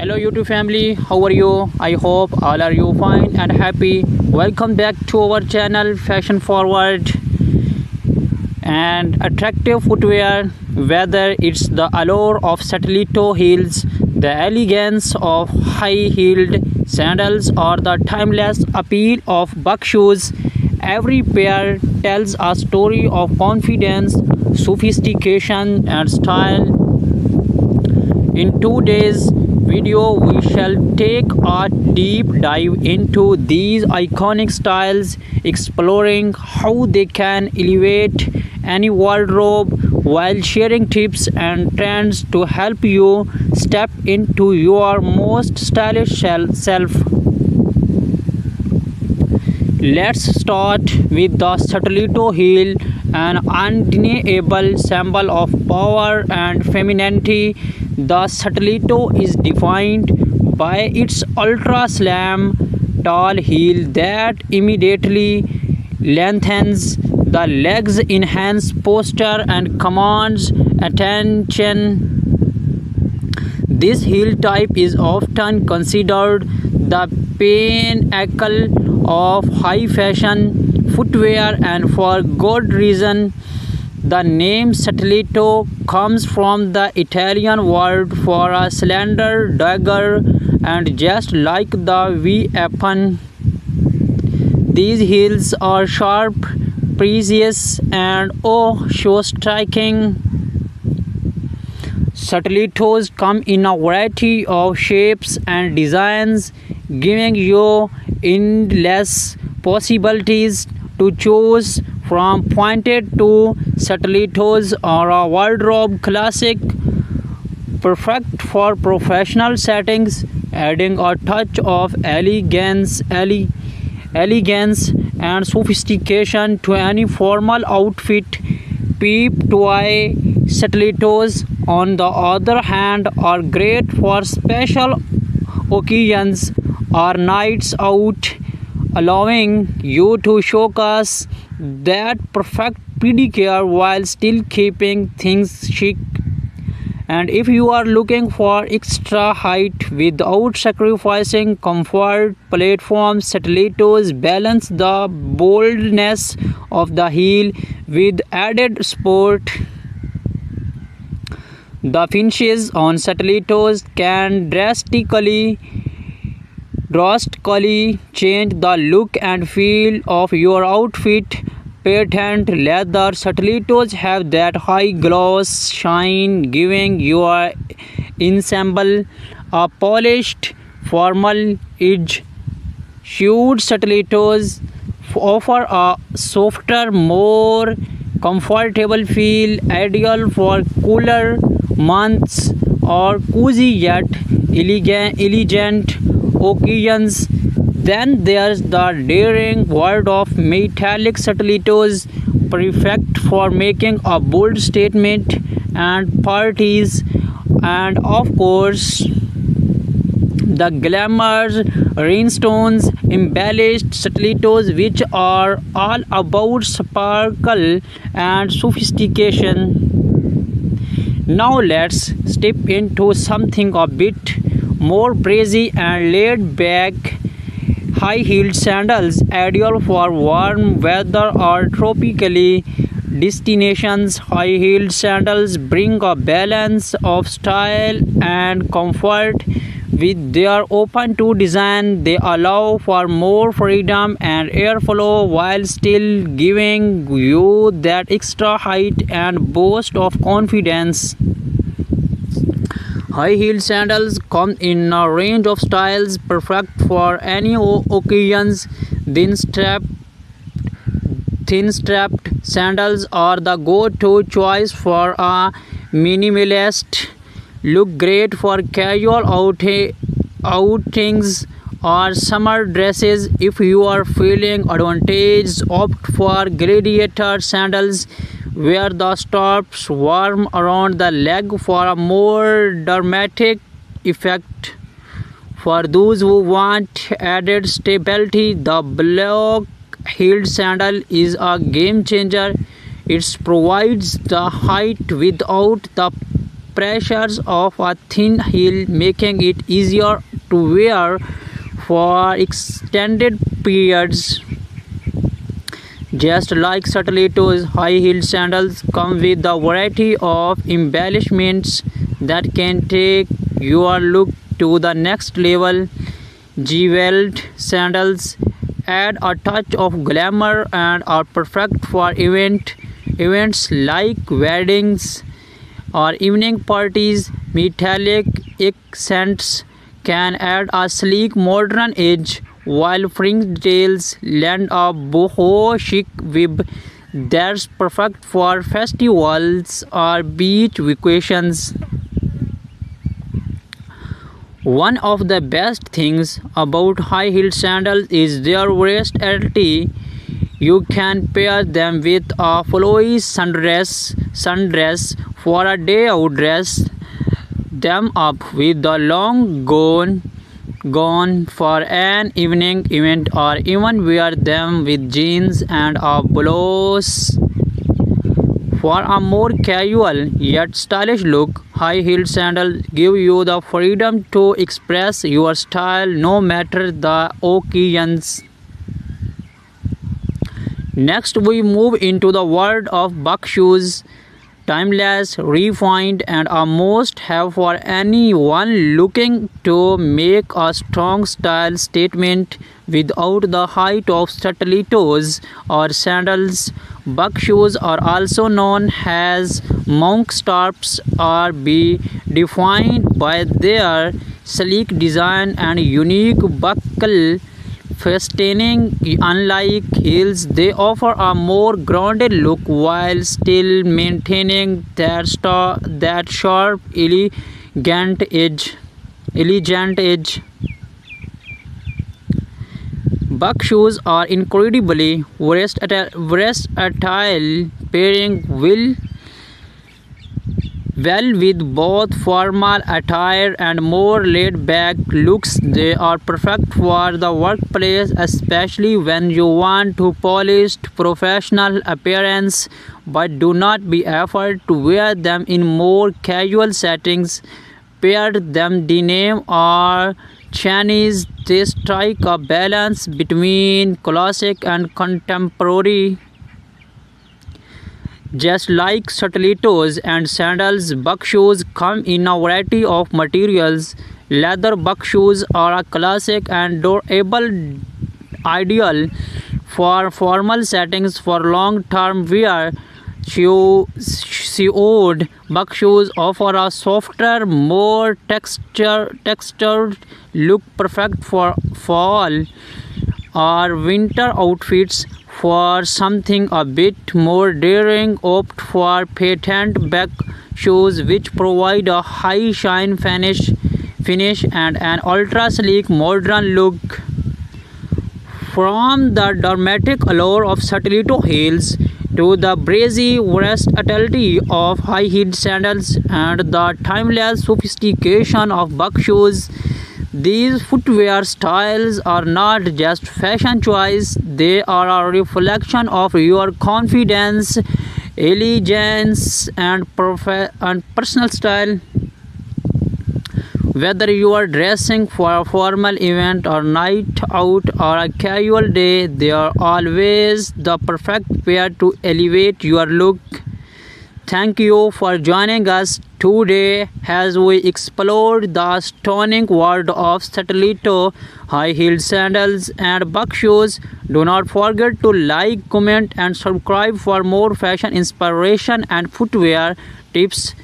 Hello YouTube family, how are you? I hope all are you fine and happy. Welcome back to our channel Fashion Forward and attractive footwear. Whether it's the allure of stiletto heels, the elegance of high-heeled sandals, or the timeless appeal of buck shoes, every pair tells a story of confidence, sophistication and style. In today's video, we shall take a deep dive into these iconic styles, exploring how they can elevate any wardrobe while sharing tips and trends to help you step into your most stylish self. Let's start with the stiletto heel, an undeniable symbol of power and femininity. The stiletto is defined by its ultra-slim, tall heel that immediately lengthens the legs, enhances posture, and commands attention. This heel type is often considered the pinnacle of high fashion footwear, and for good reason. The name stiletto comes from the Italian word for a slender dagger, and just like the weapon, these heels are sharp, precious, and so striking. Stilettos come in a variety of shapes and designs, giving you endless possibilities to choose from. Pointed to stilettos are a wardrobe classic, perfect for professional settings, adding a touch of elegance and sophistication to any formal outfit. Peep toy stilettos, on the other hand, are great for special occasions or nights out, allowing you to showcase that perfect pedicure while still keeping things chic. And if you are looking for extra height without sacrificing comfort, platform stilettos balance the boldness of the heel with added sport. The finishes on stilettos can drastically change the look and feel of your outfit. Patent leather stilettos have that high gloss shine, giving your ensemble a polished, formal edge. Suede stilettos offer a softer, more comfortable feel, ideal for cooler months or cozy yet elegant occasions. Then there's the daring world of metallic stilettos, perfect for making a bold statement and parties. And of course, the glamour rhinestones embellished stilettos, which are all about sparkle and sophistication. Now let's step into something a bit more breezy and laid back. High-heeled sandals, ideal for warm weather or tropical destinations. High-heeled sandals bring a balance of style and comfort. With their open-toe design, they allow for more freedom and airflow while still giving you that extra height and boost of confidence. High-heeled sandals come in a range of styles, perfect for any occasions. Thin-strapped sandals are the go-to choice for a minimalist look, great for casual outings or summer dresses. If you are feeling advantaged, opt for gladiator sandals, where the straps warm around the leg for a more dramatic effect. For those who want added stability, the block-heeled sandal is a game changer. It provides the height without the pressures of a thin heel, making it easier to wear for extended periods. Just like Satellito's high-heeled sandals come with a variety of embellishments that can take your look to the next level. Jeweled sandals add a touch of glamour and are perfect for events like weddings or evening parties. Metallic accents can add a sleek modern edge, while fringe details lend a boho chic vibe that's perfect for festivals or beach vacations. One of the best things about high-heeled sandals is their versatility. You can pair them with a flowy sundress for a day out, dress them up with the long gown for an evening event, or even wear them with jeans and a blouse for a more casual yet stylish look. High-heeled sandals give you the freedom to express your style no matter the occasions. Next, we move into the world of buck shoes. Timeless, refined, and a must-have for anyone looking to make a strong style statement without the height of stilettos or sandals. Buck shoes are also known as monk straps, or be defined by their sleek design and unique buckle fastening. Unlike heels, they offer a more grounded look while still maintaining that sharp, elegant edge. Buck shoes are incredibly versatile, pairing well with both formal attire and more laid-back looks. They are perfect for the workplace, especially when you want to polished professional appearance, but do not be afraid to wear them in more casual settings. Pair them denim or chanis. They strike a balance between classic and contemporary. Just like stilettos and sandals, buck shoes come in a variety of materials. Leather buck shoes are a classic and durable, ideal for formal settings. For long-term wear, suede buck shoes offer a softer, more textured look, perfect for fall or winter outfits. For something a bit more daring, opt for patent buck shoes, which provide a high shine finish and an ultra sleek modern look. From the dramatic allure of stiletto heels to the breezy versatility of high-heeled sandals and the timeless sophistication of buck shoes, these footwear styles are not just fashion choice, they are a reflection of your confidence, elegance, and personal style. Whether you are dressing for a formal event or night out or a casual day, they are always the perfect pair to elevate your look. Thank you for joining us today as we explored the stunning world of stiletto, high-heeled sandals, and buck shoes. Do not forget to like, comment, and subscribe for more fashion inspiration and footwear tips.